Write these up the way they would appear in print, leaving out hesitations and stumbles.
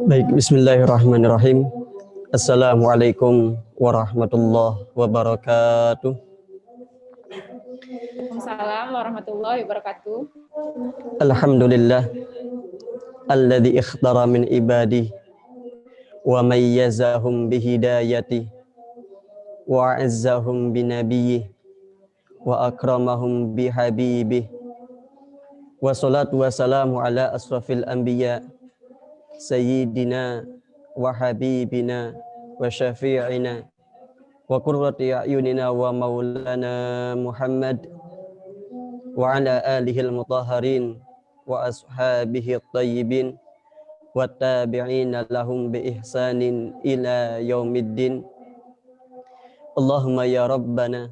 Baik, bismillahirrahmanirrahim. Assalamualaikum warahmatullahi wabarakatuh. Waalaikumsalam warahmatullahi wabarakatuh. Alhamdulillah alladzi ikhtara min ibadihi wa mayyazahum bihidayati wa azzahum binabiyyi wa akramahum bihabibih wa salatu wa salamu ala asrafil anbiya sayyidina wa habibina wa syafi'ina wa qurrati a'yunina wa maulana Muhammad wa ala alihil mutahharin wa ashabihi at-tayyibin wa tabi'ina lahum bi ihsanin ila yaumiddin. Allahumma ya rabbana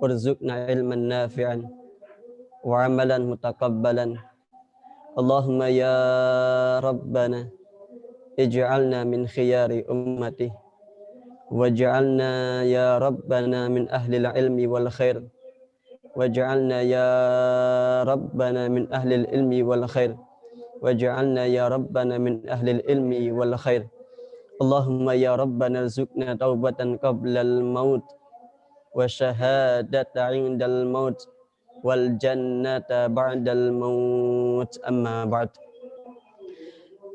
warzuqna ilman nafi'an wa amalan mutakabbalan. Allahumma ya rabbana ij'alna min khiyari ummati waj'alna ya rabbana min ahli al-ilmi wal khair waj'alna ya rabbana min ahli al-ilmi wal khair waj'alna ya rabbana min ahli al-ilmi wal khair. Allahumma ya rabbana arzuqna taubatan qabla al-maut wa syahadata 'indal maut wal jannata ba'dal maut, amma ba'd.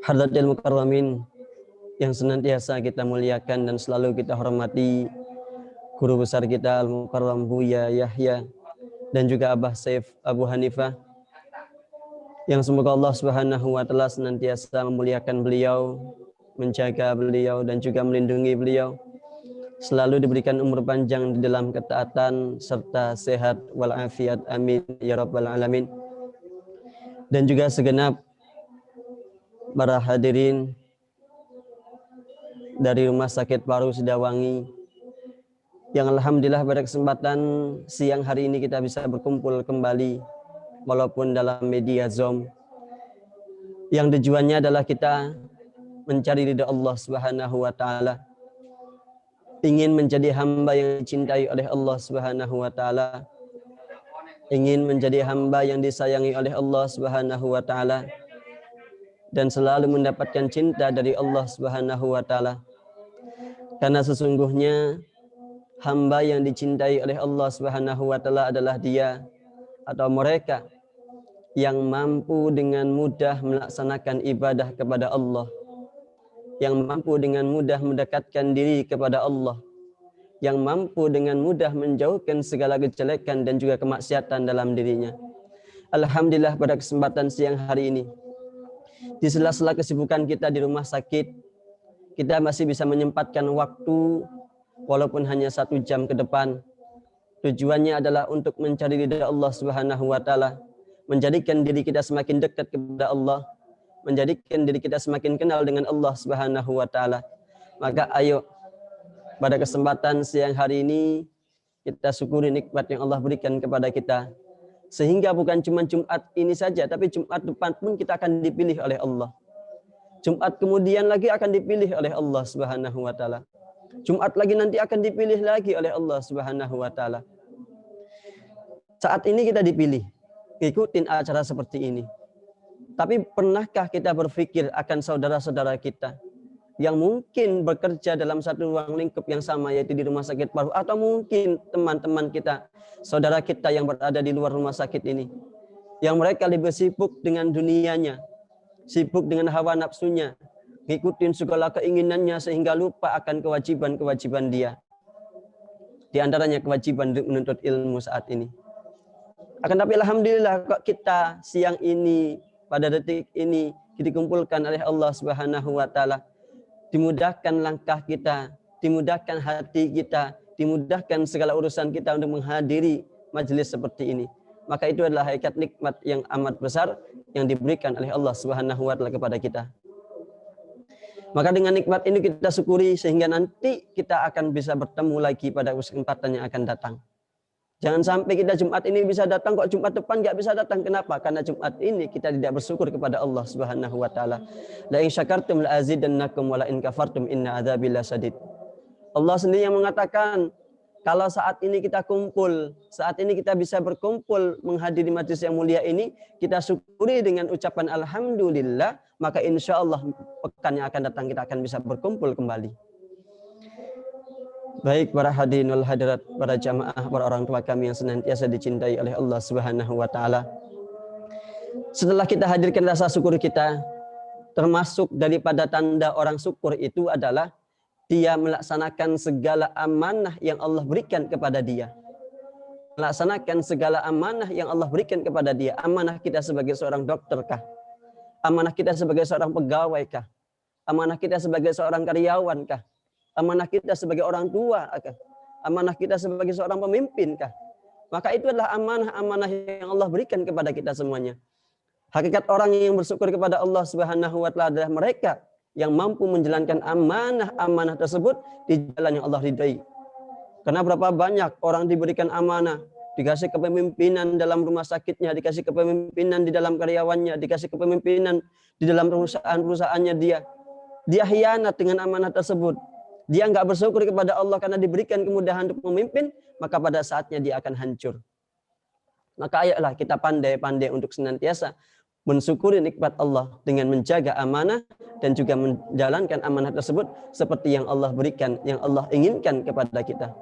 Hadirin mukarramin yang senantiasa kita muliakan dan selalu kita hormati, guru besar kita Al-Mukarram Buya Yahya dan juga Abah Saif Abu Hanifah, yang semoga Allah Subhanahu wa taala senantiasa memuliakan beliau, menjaga beliau dan juga melindungi beliau, selalu diberikan umur panjang di dalam ketaatan serta sehat walafiat, amin ya rabbal alamin. Dan juga segenap para hadirin dari Rumah Sakit Paru Sidawangi yang alhamdulillah pada kesempatan siang hari ini kita bisa berkumpul kembali walaupun dalam media Zoom, yang tujuannya adalah kita mencari ridha Allah Subhanahu wa taala, ingin menjadi hamba yang dicintai oleh Allah Subhanahu wa taala, ingin menjadi hamba yang disayangi oleh Allah Subhanahu wa taala, dan selalu mendapatkan cinta dari Allah Subhanahu wa taala. Karena sesungguhnya hamba yang dicintai oleh Allah Subhanahu wa taala adalah dia atau mereka yang mampu dengan mudah melaksanakan ibadah kepada Allah, yang mampu dengan mudah mendekatkan diri kepada Allah, yang mampu dengan mudah menjauhkan segala kejelekan dan juga kemaksiatan dalam dirinya. Alhamdulillah pada kesempatan siang hari ini, di sela-sela kesibukan kita di rumah sakit, kita masih bisa menyempatkan waktu walaupun hanya 1 jam ke depan. Tujuannya adalah untuk mencari ridha Allah Subhanahu wa taala, menjadikan diri kita semakin dekat kepada Allah, menjadikan diri kita semakin kenal dengan Allah Subhanahu wa taala. Maka ayo pada kesempatan siang hari ini kita syukuri nikmat yang Allah berikan kepada kita, sehingga bukan cuma Jumat ini saja, tapi Jumat depan pun kita akan dipilih oleh Allah. Jumat kemudian lagi akan dipilih oleh Allah Subhanahu wa taala. Jumat lagi nanti akan dipilih lagi oleh Allah Subhanahu wa taala. Saat ini kita dipilih, ikutin acara seperti ini. Tapi pernahkah kita berpikir akan saudara-saudara kita yang mungkin bekerja dalam satu ruang lingkup yang sama, yaitu di Rumah Sakit Paru, atau mungkin teman-teman kita, saudara kita yang berada di luar rumah sakit ini, yang mereka lebih sibuk dengan dunianya, sibuk dengan hawa nafsunya, ngikutin segala keinginannya sehingga lupa akan kewajiban-kewajiban dia. Di antaranya kewajiban menuntut ilmu saat ini. Akan tapi alhamdulillah kok kita siang ini, pada detik ini dikumpulkan oleh Allah Subhanahu wa taala, dimudahkan langkah kita, dimudahkan hati kita, dimudahkan segala urusan kita untuk menghadiri majelis seperti ini. Maka itu adalah hakikat nikmat yang amat besar yang diberikan oleh Allah Subhanahu wa taala kepada kita. Maka dengan nikmat ini kita syukuri sehingga nanti kita akan bisa bertemu lagi pada kesempatan yang akan datang. Jangan sampai kita Jumat ini bisa datang, kok Jumat depan nggak bisa datang. Kenapa? Karena Jumat ini kita tidak bersyukur kepada Allah Subhanahu wa taala. La in syakartum la azidannakum wa la in kafartum inna adzabi lasyadid. Allah sendiri yang mengatakan, Kalau saat ini kita kumpul, saat ini kita bisa berkumpul menghadiri majelis yang mulia ini, kita syukuri dengan ucapan alhamdulillah, maka insya Allah pekan yang akan datang kita akan bisa berkumpul kembali. Baik para hadirin wal hadirat, para jamaah, para orang tua kami yang senantiasa dicintai oleh Allah Subhanahu wa taala. Setelah kita hadirkan rasa syukur kita, termasuk daripada tanda orang syukur itu adalah dia melaksanakan segala amanah yang Allah berikan kepada dia. Melaksanakan segala amanah yang Allah berikan kepada dia. Amanah kita sebagai seorang dokter kah? Amanah kita sebagai seorang pegawai kah? Amanah kita sebagai seorang karyawan kah? Amanah kita sebagai orang tua kah? Amanah kita sebagai seorang pemimpin kah? Maka itu adalah amanah-amanah yang Allah berikan kepada kita semuanya. Hakikat orang yang bersyukur kepada Allah Subhanahu wa taala adalah mereka yang mampu menjalankan amanah-amanah tersebut di jalan yang Allah ridai. Karena berapa banyak orang diberikan amanah, dikasih kepemimpinan dalam rumah sakitnya, dikasih kepemimpinan di dalam karyawannya, dikasih kepemimpinan di dalam perusahaan-perusahaannya dia. Dia khianat dengan amanah tersebut. Dia nggak bersyukur kepada Allah karena diberikan kemudahan untuk memimpin, maka pada saatnya dia akan hancur. Maka ayolah kita pandai-pandai untuk senantiasa mensyukuri nikmat Allah dengan menjaga amanah dan juga menjalankan amanah tersebut seperti yang Allah berikan, yang Allah inginkan kepada kita.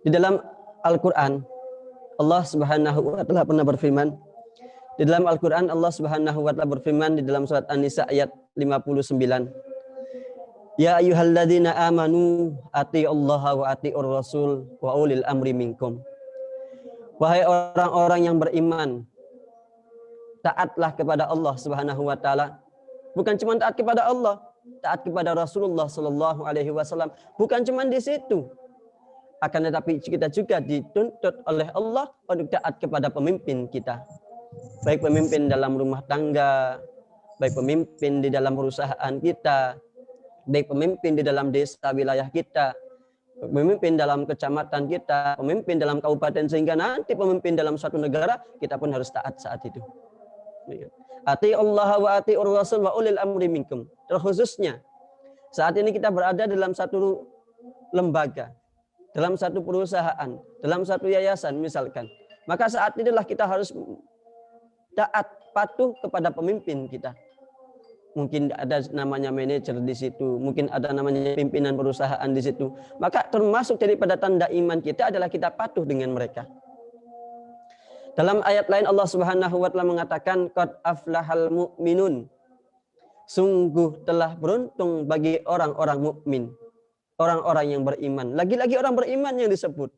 Di dalam Al-Quran, Allah Subhanahu wa taala pernah berfirman. Di dalam Al-Quran, Allah Subhanahu wa taala berfirman di dalam surat An-Nisa ayat 59. Ya ayyuhalladzina amanu atiiullaha wa atiiur rasul wa ulil amri minkum. Wahai orang-orang yang beriman, taatlah kepada Allah Subhanahu wa taala. Bukan cuma taat kepada Allah, taat kepada Rasulullah sallallahu alaihi wasallam. Bukan cuma di situ. Akan tetapi kita juga dituntut oleh Allah untuk taat kepada pemimpin kita. Baik pemimpin dalam rumah tangga, baik pemimpin di dalam perusahaan kita, baik pemimpin di dalam desa wilayah kita, pemimpin dalam kecamatan kita, pemimpin dalam kabupaten, sehingga nanti pemimpin dalam suatu negara, kita pun harus taat saat itu. Ati Allah wa ati Rasul wa ulil amri minkum. Terkhususnya saat ini kita berada dalam satu lembaga, dalam satu perusahaan, dalam satu yayasan misalkan. Maka saat inilah kita harus taat, patuh kepada pemimpin kita. Mungkin ada namanya manajer di situ, mungkin ada namanya pimpinan perusahaan di situ. Maka termasuk daripada tanda iman kita adalah kita patuh dengan mereka. Dalam ayat lain Allah Subhanahu wa taala mengatakan qad aflahal mu'minun. Sungguh telah beruntung bagi orang-orang mukmin, orang-orang yang beriman. Lagi-lagi orang beriman yang disebut.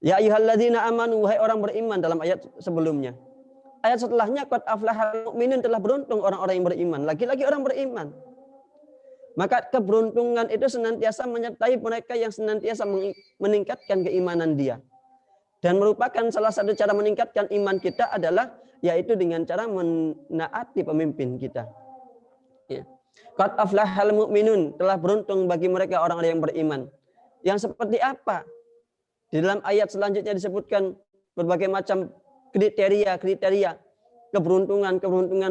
Ya ayyuhalladzina amanu, wahai orang beriman dalam ayat sebelumnya. Ayat setelahnya qad aflahal mu'minun, telah beruntung orang-orang yang beriman. Lagi-lagi orang beriman. Maka keberuntungan itu senantiasa menyertai mereka yang senantiasa meningkatkan keimanan dia. Dan merupakan salah satu cara meningkatkan iman kita adalah yaitu dengan cara menaati pemimpin kita. Ya. Qad aflahal mu'minun, telah beruntung bagi mereka orang-orang yang beriman. Yang seperti apa? Di dalam ayat selanjutnya disebutkan berbagai macam kriteria keberuntungan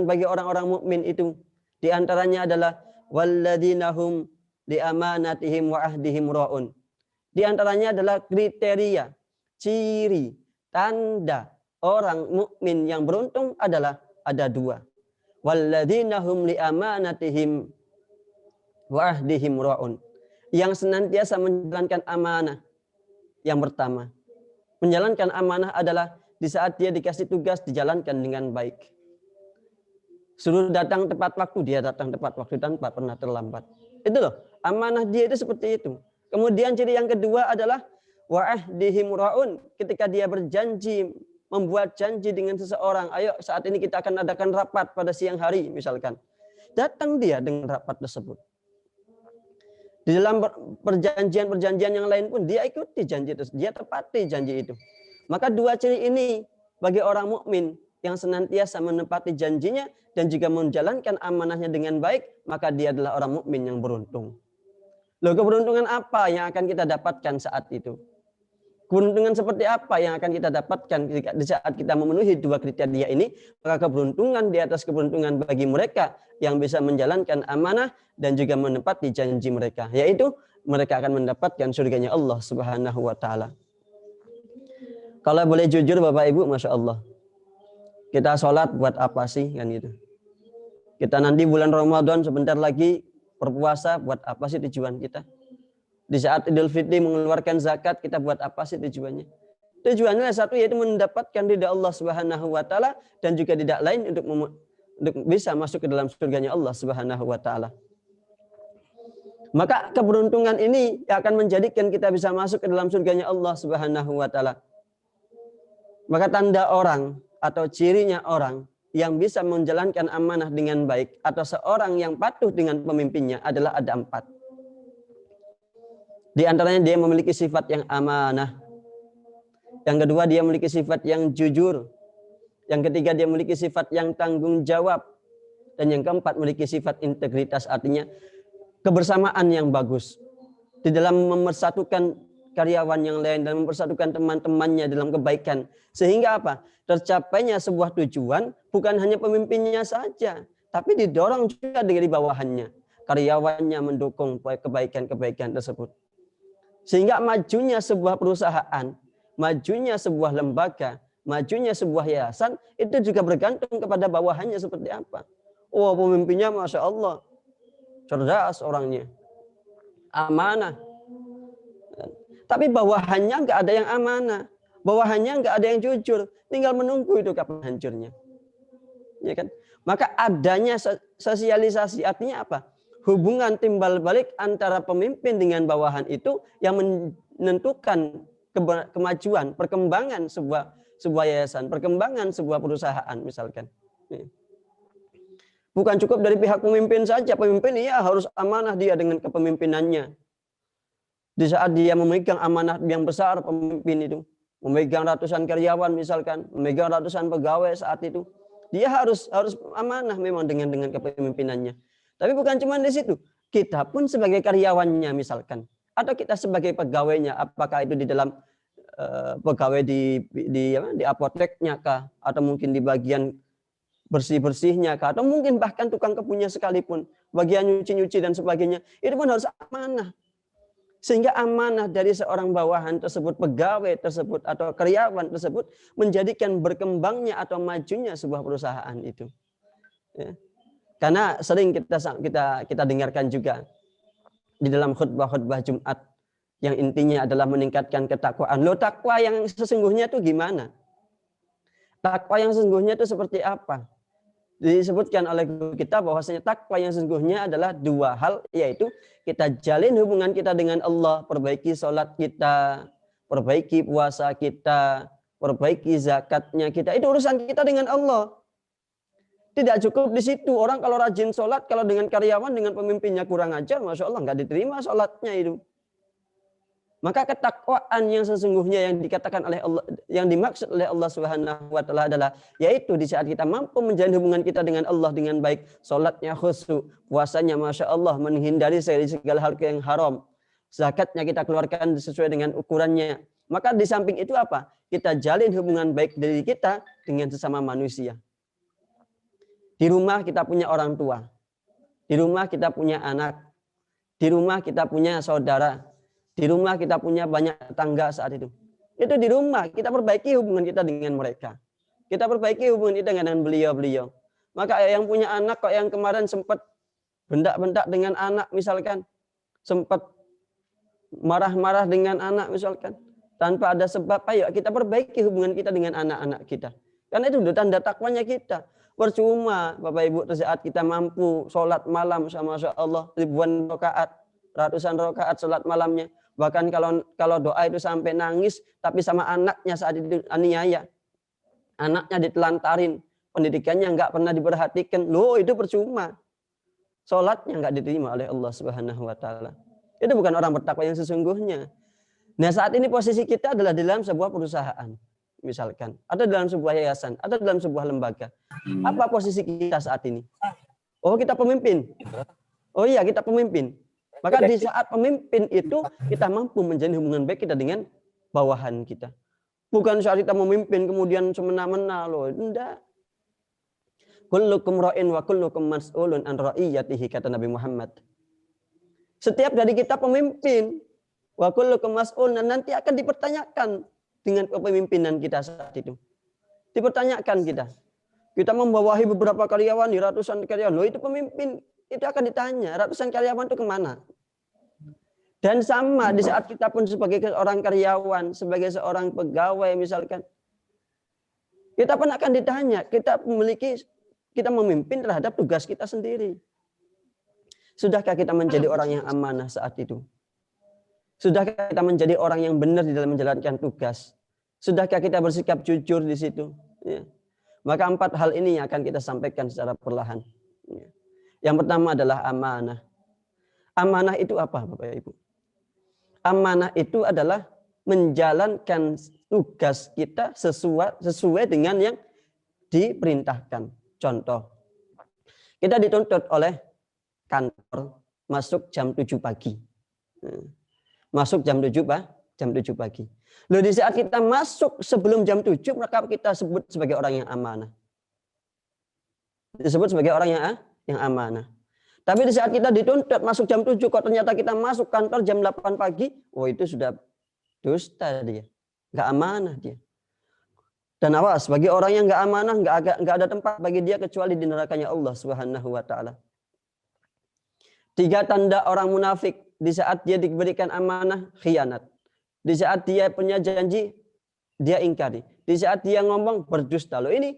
bagi orang-orang mukmin itu. Di antaranya adalah walladzina-hum li amanatihim wa ahdihim ra'un. Di antaranya adalah kriteria, ciri, tanda orang mukmin yang beruntung adalah ada dua. Walladzina-hum li amanatihim wa ahdihim ra'un. Yang senantiasa menjalankan amanah. Yang pertama, menjalankan amanah adalah di saat dia dikasih tugas dijalankan dengan baik. Suruh datang tepat waktu, dia datang tepat waktu tanpa pernah terlambat. Itu loh, amanah dia itu seperti itu. Kemudian ciri yang kedua adalah wa ahdihim ra'un. Ketika dia berjanji, membuat janji dengan seseorang, ayo saat ini kita akan adakan rapat pada siang hari misalkan. Datang dia dengan rapat tersebut. Di dalam perjanjian-perjanjian yang lain pun dia ikuti janji itu, dia tepati janji itu. Maka dua ciri ini bagi orang mukmin yang senantiasa menepati janjinya dan juga menjalankan amanahnya dengan baik, maka dia adalah orang mukmin yang beruntung. Loh, keberuntungan apa yang akan kita dapatkan saat itu? Keberuntungan seperti apa yang akan kita dapatkan di saat kita memenuhi dua kriteria ini? Maka keberuntungan di atas keberuntungan bagi mereka yang bisa menjalankan amanah dan juga menepati janji mereka. Yaitu mereka akan mendapatkan surganya Allah Subhanahu wa taala. Kalau boleh jujur Bapak Ibu, Masya Allah, kita sholat buat apa sih kan gitu. Kita nanti bulan Ramadan sebentar lagi berpuasa, buat apa sih tujuan kita? Di saat Idul Fitri mengeluarkan zakat, kita buat apa sih tujuannya? Tujuannya satu, yaitu mendapatkan ridha Allah Subhanahu wa taala, dan juga tidak lain untuk bisa masuk ke dalam surganya Allah Subhanahu wa taala. Maka keberuntungan ini akan menjadikan kita bisa masuk ke dalam surganya Allah Subhanahu wa taala. Maka tanda orang atau cirinya orang yang bisa menjalankan amanah dengan baik atau seorang yang patuh dengan pemimpinnya adalah ada 4. Di antaranya dia memiliki sifat yang amanah. Yang kedua, dia memiliki sifat yang jujur. Yang ketiga, dia memiliki sifat yang tanggung jawab. Dan yang keempat, memiliki sifat integritas, artinya kebersamaan yang bagus. Di dalam mempersatukan karyawan yang lain dan mempersatukan teman-temannya dalam kebaikan. Sehingga apa? Tercapainya sebuah tujuan bukan hanya pemimpinnya saja, tapi didorong juga dari bawahannya. Karyawannya mendukung kebaikan-kebaikan tersebut. Sehingga majunya sebuah perusahaan, majunya sebuah lembaga, majunya sebuah yayasan, itu juga bergantung kepada bawahannya seperti apa. Oh, pemimpinnya Masya Allah, cerdas orangnya, amanah. Tapi bawahannya nggak ada yang amanah, bawahannya nggak ada yang jujur, tinggal menunggu itu kapan hancurnya. Ya kan? Maka adanya sosialisasi, artinya apa? Hubungan timbal balik antara pemimpin dengan bawahan itu yang menentukan kemajuan, perkembangan sebuah yayasan, perkembangan sebuah perusahaan misalkan. Bukan cukup dari pihak pemimpin saja, pemimpin iya harus amanah dia dengan kepemimpinannya. Di saat dia memegang amanah yang besar, pemimpin itu memegang ratusan karyawan misalkan, memegang ratusan pegawai saat itu, dia harus amanah memang dengan kepemimpinannya. Tapi bukan cuma di situ, kita pun sebagai karyawannya misalkan, atau kita sebagai pegawainya, apakah itu di dalam pegawai di apoteknya kah, atau mungkin di bagian bersih-bersihnya kah, atau mungkin bahkan tukang kebunnya sekalipun, bagian nyuci-nyuci dan sebagainya, itu pun harus amanah. Sehingga amanah dari seorang bawahan tersebut, pegawai tersebut atau karyawan tersebut menjadikan berkembangnya atau majunya sebuah perusahaan itu. Ya. Karena sering kita dengarkan juga di dalam khutbah-khutbah Jumat yang intinya adalah meningkatkan ketakwaan. Loh, takwa yang sesungguhnya itu gimana? Takwa yang sesungguhnya itu seperti apa? Disebutkan oleh guru kita bahwasanya takwa yang sesungguhnya adalah 2 hal, yaitu kita jalin hubungan kita dengan Allah, perbaiki sholat kita, perbaiki puasa kita, perbaiki zakatnya kita. Itu urusan kita dengan Allah. Tidak cukup di situ. Orang kalau rajin sholat, kalau dengan karyawan, dengan pemimpinnya kurang ajar, Masya Allah, nggak diterima sholatnya itu. Maka ketakwaan yang sesungguhnya yang dikatakan oleh Allah, yang dimaksud oleh Allah Subhanahu wa taala adalah, yaitu di saat kita mampu menjalin hubungan kita dengan Allah dengan baik, sholatnya khusyuk, puasanya Masya Allah, menghindari segala hal yang haram, zakatnya kita keluarkan sesuai dengan ukurannya. Maka di samping itu apa? Kita jalin hubungan baik dari kita dengan sesama manusia. Di rumah kita punya orang tua, di rumah kita punya anak, di rumah kita punya saudara, di rumah kita punya banyak tetangga saat itu. Itu di rumah kita perbaiki hubungan kita dengan mereka. Kita perbaiki hubungan kita dengan beliau-beliau. Maka yang punya anak kok yang kemarin sempat bentak-bentak dengan anak misalkan, sempat marah-marah dengan anak misalkan, tanpa ada sebab, ayo kita perbaiki hubungan kita dengan anak-anak kita. Karena itu tanda takwanya kita. Percuma Bapak Ibu, saat kita mampu sholat malam sama Masya Allah ribuan rakaat, ratusan rakaat sholat malamnya. Bahkan kalau doa itu sampai nangis, tapi sama anaknya saat itu aniaya. Anaknya ditelantarin, pendidikannya nggak pernah diperhatikan. Loh, itu percuma. Sholatnya nggak diterima oleh Allah Subhanahu wa taala. Itu bukan orang bertakwa yang sesungguhnya. Nah, saat ini posisi kita adalah dalam sebuah perusahaan. Misalkan, atau dalam sebuah yayasan, atau dalam sebuah lembaga. Apa posisi kita saat ini? Oh, kita pemimpin. Oh iya, kita pemimpin. Maka di saat pemimpin itu kita mampu menjalin hubungan baik kita dengan bawahan kita. Bukan saat kita memimpin kemudian semena-mena loh, enggak. Kullukum ra'in wa kullukum mas'ulun an ra'iyatihi, kata Nabi Muhammad. Setiap dari kita pemimpin. Wa kullukum mas'ul, dan nanti akan dipertanyakan dengan kepemimpinan kita saat itu. Dipertanyakan kita. Kita membawahi beberapa karyawan, ratusan karyawan. Loh, itu pemimpin, itu akan ditanya. Ratusan karyawan itu kemana? Dan sama di saat kita pun sebagai seorang karyawan, sebagai seorang pegawai misalkan. Kita pun akan ditanya. Kita memimpin terhadap tugas kita sendiri. Sudahkah kita menjadi orang yang amanah saat itu? Sudahkah kita menjadi orang yang benar di dalam menjalankan tugas? Sudahkah kita bersikap jujur di situ? Ya. Maka 4 hal ini yang akan kita sampaikan secara perlahan. Ya. Yang pertama adalah amanah. Amanah itu apa, Bapak Ibu? Amanah itu adalah menjalankan tugas kita sesuai dengan yang diperintahkan. Contoh, kita dituntut oleh kantor masuk jam 7 pagi. Masuk jam 7 pagi. Loh, di saat kita masuk sebelum jam 7, maka kita sebut sebagai orang yang amanah. Disebut sebagai orang yang amanah. Tapi di saat kita dituntut masuk jam 7, kok ternyata kita masuk kantor jam 8 pagi, oh itu sudah dusta dia. Nggak amanah dia. Dan awas, bagi orang yang nggak amanah, nggak ada tempat bagi dia kecuali di nerakanya Allah Subhanahu wa Ta'ala. 3 tanda orang munafik. Di saat dia diberikan amanah, khianat. Di saat dia punya janji, dia ingkari. Di saat dia ngomong, berdusta. Loh, ini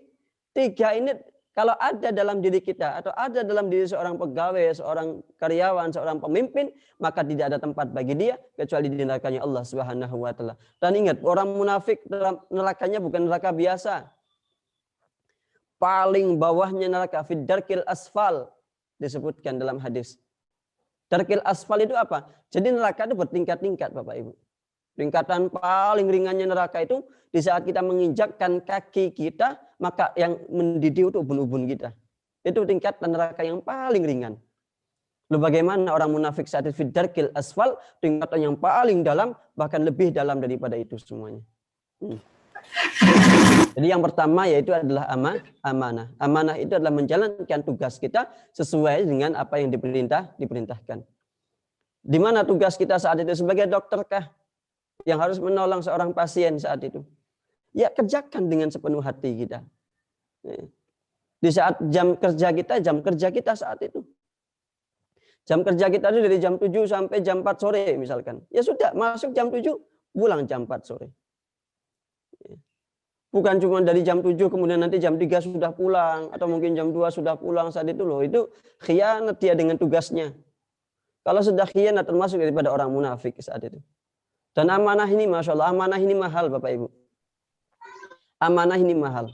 3 ini kalau ada dalam diri kita atau ada dalam diri seorang pegawai, seorang karyawan, seorang pemimpin, maka tidak ada tempat bagi dia kecuali di nerakanya Allah Subhanahu wa Ta'ala. Dan ingat, orang munafik dalam nerakanya bukan neraka biasa. Paling bawahnya neraka, fid darkil asfal, disebutkan dalam hadis. Darkil asfal itu apa? Jadi neraka itu bertingkat-tingkat, Bapak Ibu. Tingkatan paling ringannya neraka itu di saat kita menginjakkan kaki kita, maka yang mendidih itu ubun-ubun kita. Itu tingkatan neraka yang paling ringan. Lalu bagaimana orang munafik saat itu? Darkil asfal, tingkatan yang paling dalam, bahkan lebih dalam daripada itu semuanya. Jadi yang pertama yaitu adalah amanah. Amanah itu adalah menjalankan tugas kita sesuai dengan apa yang diperintahkan. Di mana tugas kita saat itu sebagai dokterkah yang harus menolong seorang pasien saat itu? Ya, kerjakan dengan sepenuh hati kita. Di saat jam kerja kita saat itu. Jam kerja kita itu dari jam 7 sampai jam 4 sore misalkan. Ya sudah, masuk jam 7, pulang jam 4 sore. Bukan cuma dari jam 7 kemudian nanti jam 3 sudah pulang atau mungkin jam 2 sudah pulang saat itu loh. Itu khianat dia dengan tugasnya. Kalau sudah khianat termasuk daripada orang munafik saat itu. Dan amanah ini Masya Allah, amanah ini mahal Bapak Ibu. Amanah ini mahal.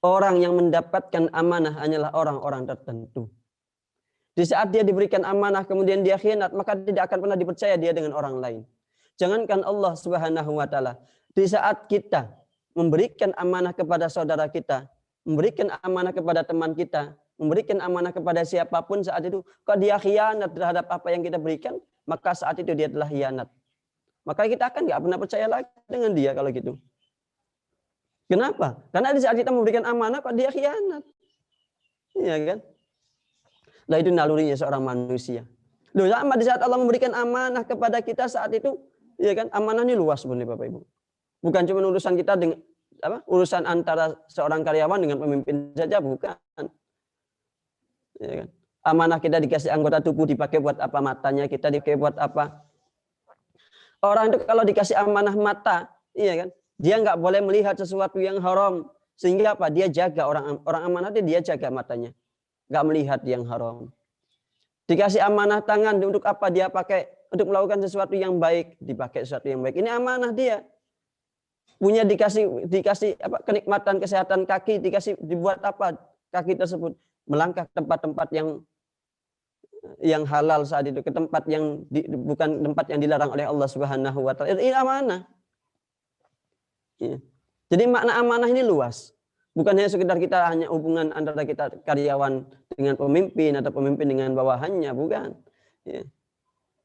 Orang yang mendapatkan amanah hanyalah orang-orang tertentu. Di saat dia diberikan amanah kemudian dia khianat, maka tidak akan pernah dipercaya dia dengan orang lain. Jangankan Allah Subhanahu wa Ta'ala. Di saat kita memberikan amanah kepada saudara kita, memberikan amanah kepada teman kita, memberikan amanah kepada siapapun saat itu, kalau dia khianat terhadap apa yang kita berikan, maka saat itu dia telah khianat. Maka kita akan nggak pernah percaya lagi dengan dia kalau gitu. Kenapa? Karena di saat kita memberikan amanah, kok dia khianat. Iya kan? Nah itu nalurinya seorang manusia. Loh, sama di saat Allah memberikan amanah kepada kita saat itu, ya kan? Amanah ini luas sebenarnya Bapak Ibu. Bukan cuma urusan kita dengan urusan antara seorang karyawan dengan pemimpin saja, bukan. Ya kan? Amanah kita dikasih anggota tubuh dipakai buat apa, matanya kita dipakai buat apa. Orang itu kalau dikasih amanah mata, iya kan? Dia nggak boleh melihat sesuatu yang haram, sehingga apa? Dia jaga orang amanah itu dia jaga matanya, nggak melihat yang haram. Dikasih amanah tangan untuk apa? Dia pakai untuk melakukan sesuatu yang baik, dipakai sesuatu yang baik. Ini amanah dia. Punya dikasih apa, kenikmatan kesehatan kaki, dibuat apa kaki tersebut? Melangkah ke tempat-tempat yang halal saat itu, ke tempat yang bukan tempat yang dilarang oleh Allah Subhanahu wa Ta'ala. Ini amanah. Ya. Jadi makna amanah ini luas. Bukan hanya sekedar kita hanya hubungan antara kita karyawan dengan pemimpin atau pemimpin dengan bawahannya, bukan. Ya.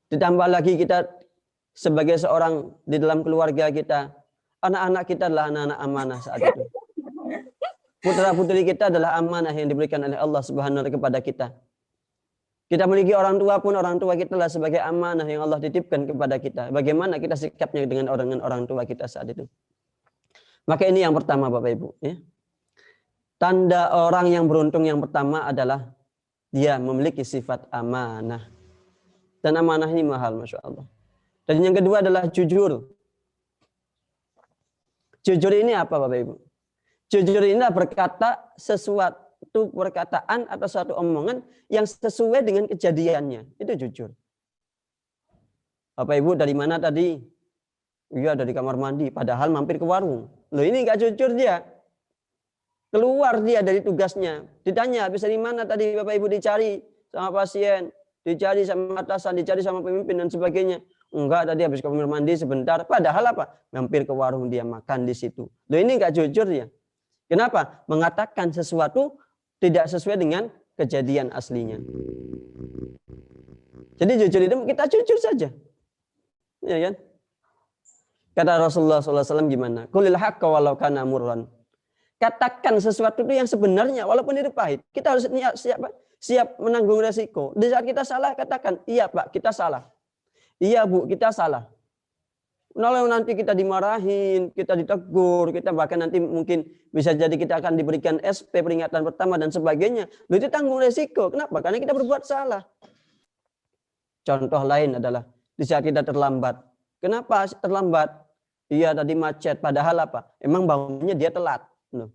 Ditambah lagi kita sebagai seorang di dalam keluarga kita, anak-anak kita adalah anak-anak amanah saat itu. Putra-putri kita adalah amanah yang diberikan oleh Allah Subhanahu wa Ta'ala kepada kita. Kita memiliki orang tua pun, orang tua kita lah sebagai amanah yang Allah titipkan kepada kita. Bagaimana kita sikapnya dengan orang tua kita saat itu. Maka ini yang pertama Bapak Ibu. Ya. Tanda orang yang beruntung yang pertama adalah dia memiliki sifat amanah. Dan amanah ini mahal, Masya Allah. Dan yang kedua adalah jujur. Jujur ini apa Bapak Ibu? Jujur ini berkata sesuatu perkataan atau suatu omongan yang sesuai dengan kejadiannya. Itu jujur. Bapak Ibu dari mana tadi? Iya dari kamar mandi. Padahal mampir ke warung. Loh ini nggak jujur dia. Keluar dia dari tugasnya. Ditanya habis dari mana tadi Bapak Ibu dicari sama pasien. Dicari sama atasan. Dicari sama pemimpin dan sebagainya. Enggak tadi habis kamar mandi sebentar. Padahal apa? Mampir ke warung dia makan di situ. Loh ini nggak jujur dia. Kenapa? Mengatakan sesuatu tidak sesuai dengan kejadian aslinya. Jadi jujur itu kita jujur saja. Ya kan? Kata Rasulullah SAW gimana? Qulil haqqa walau kana murran. Katakan sesuatu itu yang sebenarnya walaupun itu pahit. Kita harus siap menanggung resiko. Di saat kita salah katakan, iya Pak kita salah. Iya Bu kita salah. Kalau nanti kita dimarahin, kita ditegur, kita bahkan nanti mungkin bisa jadi kita akan diberikan SP peringatan pertama dan sebagainya. Itu tanggung resiko. Kenapa? Karena kita berbuat salah. Contoh lain adalah di saat kita terlambat. Kenapa terlambat? Iya tadi macet. Padahal apa? Emang bangunnya dia telat. Loh.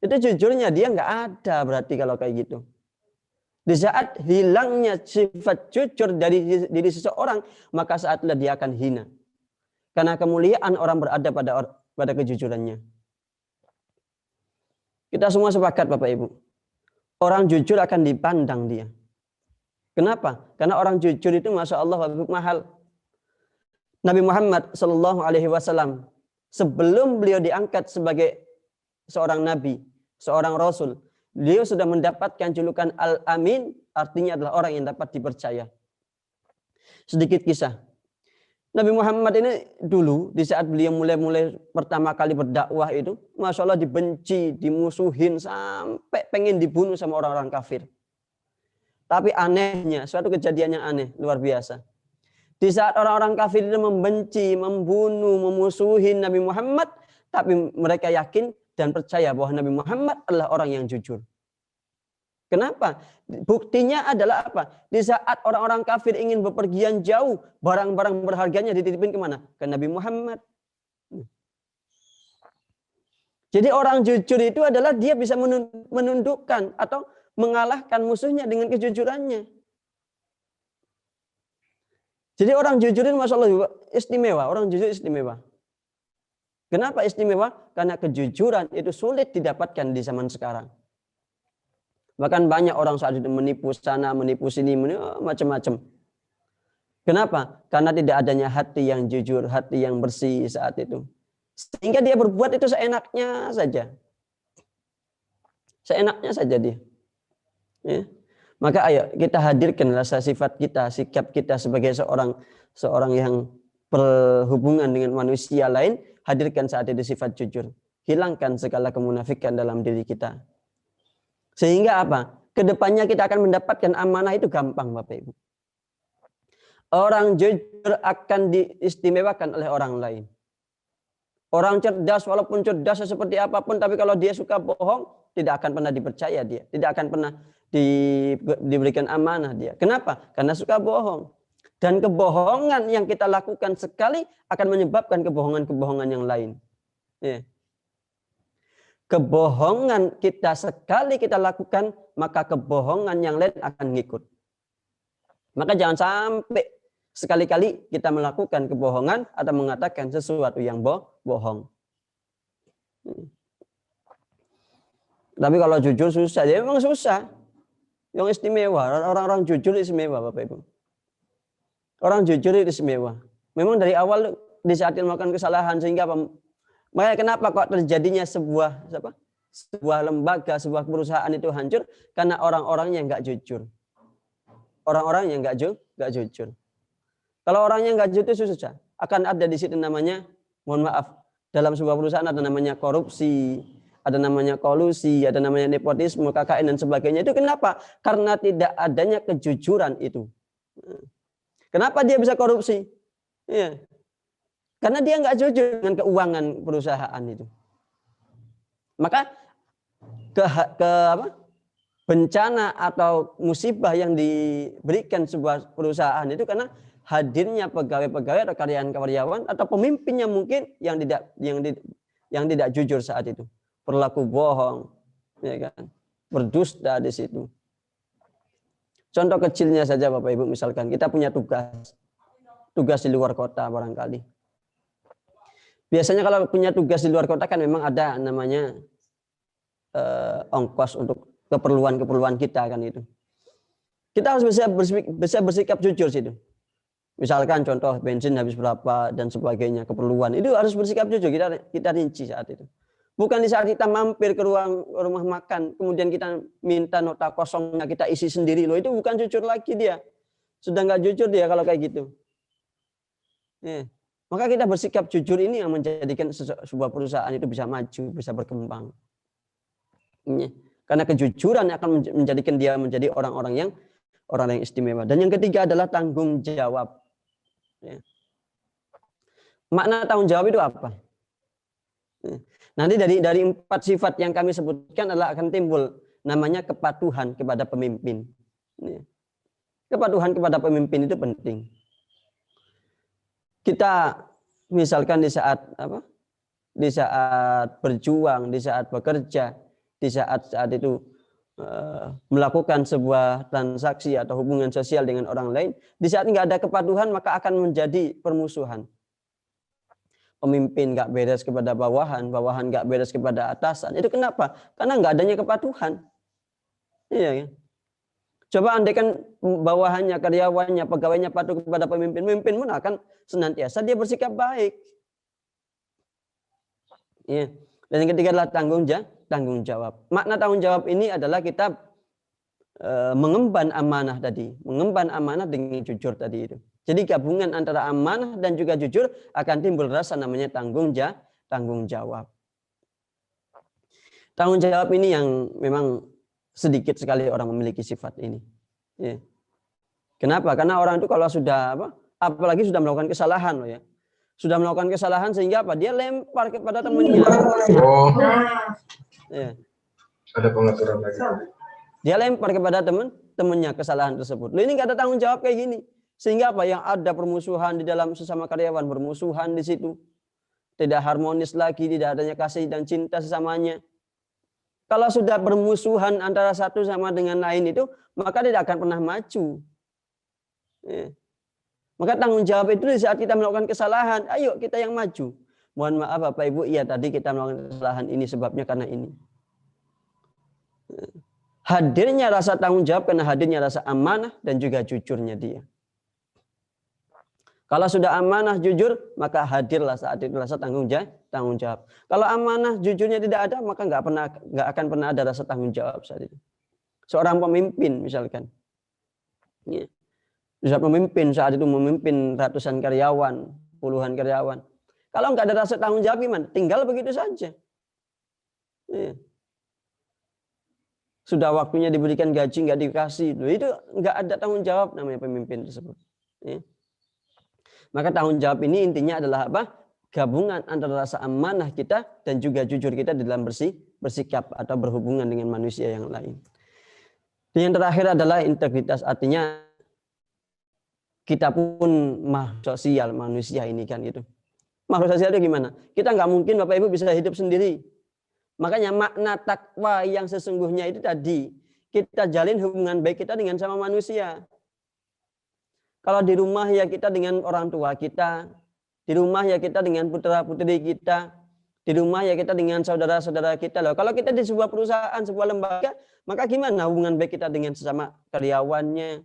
Itu jujurnya dia nggak ada berarti kalau kayak gitu. Di saat hilangnya sifat jujur dari diri seseorang, maka saatlah dia akan hina. Karena kemuliaan orang berada pada kejujurannya. Kita semua sepakat Bapak Ibu. Orang jujur akan dipandang dia. Kenapa? Karena orang jujur itu Masya Allah mahal. Nabi Muhammad SAW sebelum beliau diangkat sebagai seorang nabi, seorang rasul, beliau sudah mendapatkan julukan Al-Amin, artinya adalah orang yang dapat dipercaya. Sedikit kisah. Nabi Muhammad ini dulu di saat beliau mulai pertama kali berdakwah itu, Masya Allah dibenci, dimusuhin sampai pengen dibunuh sama orang-orang kafir. Tapi anehnya, suatu kejadian yang aneh, luar biasa. Di saat orang-orang kafir itu membenci, membunuh, memusuhin Nabi Muhammad, tapi mereka yakin dan percaya bahwa Nabi Muhammad adalah orang yang jujur. Kenapa? Buktinya adalah apa? Di saat orang-orang kafir ingin bepergian jauh, barang-barang berharganya dititipin kemana? Ke Nabi Muhammad. Jadi orang jujur itu adalah dia bisa menundukkan atau mengalahkan musuhnya dengan kejujurannya. Jadi orang jujur itu Masya Allah istimewa. Orang jujur istimewa. Kenapa istimewa? Karena kejujuran itu sulit didapatkan di zaman sekarang. Bahkan banyak orang saat itu menipu sana, menipu sini, macam-macam. Kenapa? Karena tidak adanya hati yang jujur, hati yang bersih saat itu. Sehingga dia berbuat itu seenaknya saja. Seenaknya saja dia. Ya. Maka ayo kita hadirkan rasa sifat kita, sikap kita sebagai seorang yang berhubungan dengan manusia lain, hadirkan saat itu sifat jujur. Hilangkan segala kemunafikan dalam diri kita. Sehingga apa? Kedepannya kita akan mendapatkan amanah itu gampang Bapak Ibu. Orang jujur akan diistimewakan oleh orang lain. Orang cerdas walaupun cerdas seperti apapun, tapi kalau dia suka bohong, tidak akan pernah dipercaya dia. Tidak akan pernah diberikan amanah dia. Kenapa? Karena suka bohong. Dan kebohongan yang kita lakukan sekali akan menyebabkan kebohongan-kebohongan yang lain. Ya. Kebohongan kita sekali kita lakukan, maka kebohongan yang lain akan ngikut. Maka jangan sampai sekali-kali kita melakukan kebohongan atau mengatakan sesuatu yang bohong. Tapi kalau jujur susah, ya memang susah. Yang istimewa, orang-orang jujur istimewa Bapak Ibu. Orang jujur itu istimewa. Memang dari awal di saat dia melakukan kesalahan sehingga apa? Makanya kenapa kok terjadinya sebuah lembaga, sebuah perusahaan itu hancur? Karena orang-orangnya nggak jujur. Orang-orang yang nggak jujur. Kalau orangnya nggak jujur itu susah. Akan ada di situ namanya, mohon maaf, dalam sebuah perusahaan ada namanya korupsi, ada namanya kolusi, ada namanya nepotisme, KKN dan sebagainya. Itu kenapa? Karena tidak adanya kejujuran itu. Kenapa dia bisa korupsi? Ya. Karena dia nggak jujur dengan keuangan perusahaan itu. Maka bencana atau musibah yang diberikan sebuah perusahaan itu karena hadirnya pegawai-pegawai atau karyawan-karyawan atau pemimpinnya mungkin yang tidak jujur saat itu, berlaku bohong, ya kan, berdusta di situ. Contoh kecilnya saja Bapak Ibu, misalkan kita punya tugas di luar kota barangkali. Biasanya kalau punya tugas di luar kota kan memang ada namanya ongkos untuk keperluan kita kan itu. Kita harus bisa bersikap jujur situ. Misalkan contoh bensin habis berapa dan sebagainya, keperluan itu harus bersikap jujur, kita rinci saat itu. Bukan di saat kita mampir ke rumah makan, kemudian kita minta nota kosongnya kita isi sendiri, loh itu bukan jujur lagi dia. Sudah nggak jujur dia kalau kayak gitu. Ya. Maka kita bersikap jujur ini yang menjadikan sebuah perusahaan itu bisa maju, bisa berkembang. Ya. Karena kejujuran akan menjadikan dia menjadi orang yang istimewa. Dan yang ketiga adalah tanggung jawab. Ya. Makna tanggung jawab itu apa? Ya. Nanti dari 4 sifat yang kami sebutkan adalah akan timbul namanya kepatuhan kepada pemimpin. Ya. Kepatuhan kepada pemimpin itu penting. Kita misalkan di saat berjuang, di saat bekerja, di saat itu melakukan sebuah transaksi atau hubungan sosial dengan orang lain, di saat nggak ada kepatuhan maka akan menjadi permusuhan. Pemimpin nggak beres kepada bawahan, bawahan nggak beres kepada atasan. Itu kenapa? Karena nggak adanya kepatuhan. Iya ya. Coba andaikan bawahannya, karyawannya, pegawainya patuh kepada pemimpin, pemimpin pun akan senantiasa dia bersikap baik. Iya. Dan yang ketiga adalah tanggung jawab. Makna tanggung jawab ini adalah kita mengemban amanah tadi, mengemban amanah dengan jujur tadi itu. Jadi gabungan antara amanah dan juga jujur akan timbul rasa namanya tanggung jawab. Tanggung jawab ini yang memang sedikit sekali orang memiliki sifat ini. Ya. Kenapa? Karena orang itu kalau sudah apalagi sudah melakukan kesalahan loh ya. Sudah melakukan kesalahan sehingga dia lempar kepada temannya. Oh. Ya. Ada pengaturan lagi. Dia lempar kepada temannya kesalahan tersebut. Loh, ini nggak ada tanggung jawab kayak gini. Sehingga yang ada permusuhan di dalam sesama karyawan, bermusuhan di situ. Tidak harmonis lagi, tidak adanya kasih dan cinta sesamanya. Kalau sudah bermusuhan antara satu sama dengan lain itu, maka tidak akan pernah maju. Ya. Maka tanggung jawab itu di saat kita melakukan kesalahan, ayo kita yang maju. Mohon maaf Bapak Ibu, iya tadi kita melakukan kesalahan ini sebabnya karena ini. Hadirnya rasa tanggung jawab karena hadirnya rasa amanah dan juga jujurnya dia. Kalau sudah amanah jujur, maka hadirlah saat itu rasa tanggung jawab. Kalau amanah jujurnya tidak ada, maka nggak akan pernah ada rasa tanggung jawab saat itu. Seorang pemimpin misalkan, ya. Bisa pemimpin saat itu memimpin ratusan karyawan, puluhan karyawan. Kalau nggak ada rasa tanggung jawab gimana? Tinggal begitu saja. Ya. Sudah waktunya diberikan gaji nggak dikasih, itu nggak ada tanggung jawab namanya pemimpin tersebut. Ya. Maka tanggung jawab ini intinya adalah apa? Gabungan antara rasa amanah kita dan juga jujur kita di dalam bersikap atau berhubungan dengan manusia yang lain. Dan yang terakhir adalah integritas, artinya kita pun makhluk sosial manusia ini kan gitu. Makhluk sosial itu gimana? Kita nggak mungkin Bapak Ibu bisa hidup sendiri. Makanya makna takwa yang sesungguhnya itu tadi, kita jalin hubungan baik kita dengan sama manusia. Kalau di rumah ya kita dengan orang tua kita, di rumah ya kita dengan putra-putri kita, di rumah ya kita dengan saudara-saudara kita. Loh, kalau kita di sebuah perusahaan, sebuah lembaga, maka gimana hubungan baik kita dengan sesama karyawannya,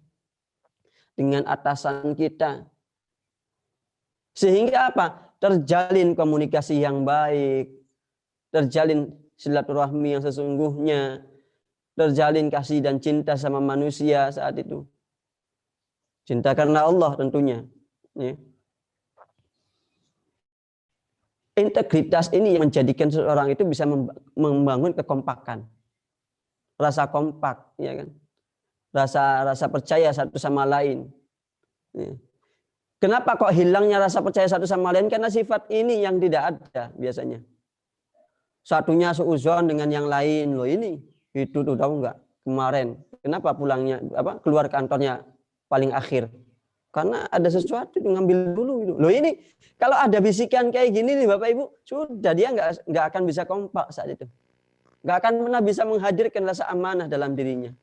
dengan atasan kita. Sehingga apa? Terjalin komunikasi yang baik, terjalin silaturahmi yang sesungguhnya, terjalin kasih dan cinta sama manusia saat itu. Cinta karena Allah tentunya. Ya. integritas ini yang menjadikan seseorang itu bisa membangun kekompakan, rasa kompak, ya kan? Rasa percaya satu sama lain. Ya. Kenapa kok hilangnya rasa percaya satu sama lain? Karena sifat ini yang tidak ada biasanya. Satunya suuzon dengan yang lain. Loh ini, itu tuh tahu nggak? Kemarin, kenapa pulangnya, keluar kantornya paling akhir? Karena ada sesuatu yang ngambil dulu gitu. Loh ini, kalau ada bisikan kayak gini nih Bapak Ibu, sudah dia nggak akan bisa kompak saat itu. Nggak akan pernah bisa menghadirkan rasa amanah dalam dirinya.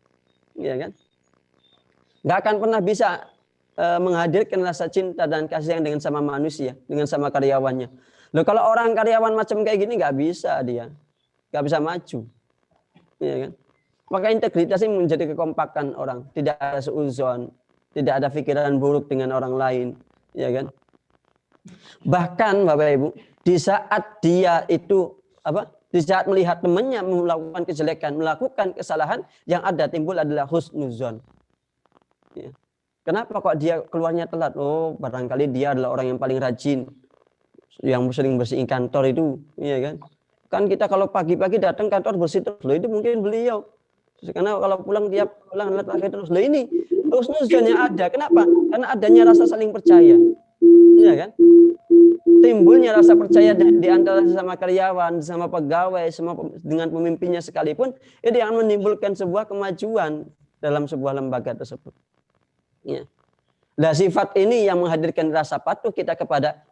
Ya kan? Nggak akan pernah bisa menghadirkan rasa cinta dan kasih sayang dengan sama manusia, dengan sama karyawannya. Loh kalau orang karyawan macam kayak gini nggak bisa dia. Nggak bisa maju. Ya kan? Maka integritas ini menjadi kekompakan orang. Tidak ada suuzon, tidak ada pikiran buruk dengan orang lain, ya kan? Bahkan Bapak Ibu, di saat dia itu di saat melihat temannya melakukan kejelekan, melakukan kesalahan, yang ada timbul adalah husnuzon. Ya. Kenapa kok dia keluarnya telat? Oh, barangkali dia adalah orang yang paling rajin, yang sering bersihin kantor itu, ya kan? Kan kita kalau pagi-pagi datang kantor bersih terus, loh itu mungkin beliau. Karena kalau pulang dia pulang lagi terus. Loh ini husnuzon yang ada. Kenapa? Karena adanya rasa saling percaya. Iya kan? Timbulnya rasa percaya di antara sesama karyawan, sama pegawai, sama dengan pemimpinnya sekalipun, itu yang menimbulkan sebuah kemajuan dalam sebuah lembaga tersebut. Ya. Nah, sifat ini yang menghadirkan rasa patuh kita kepada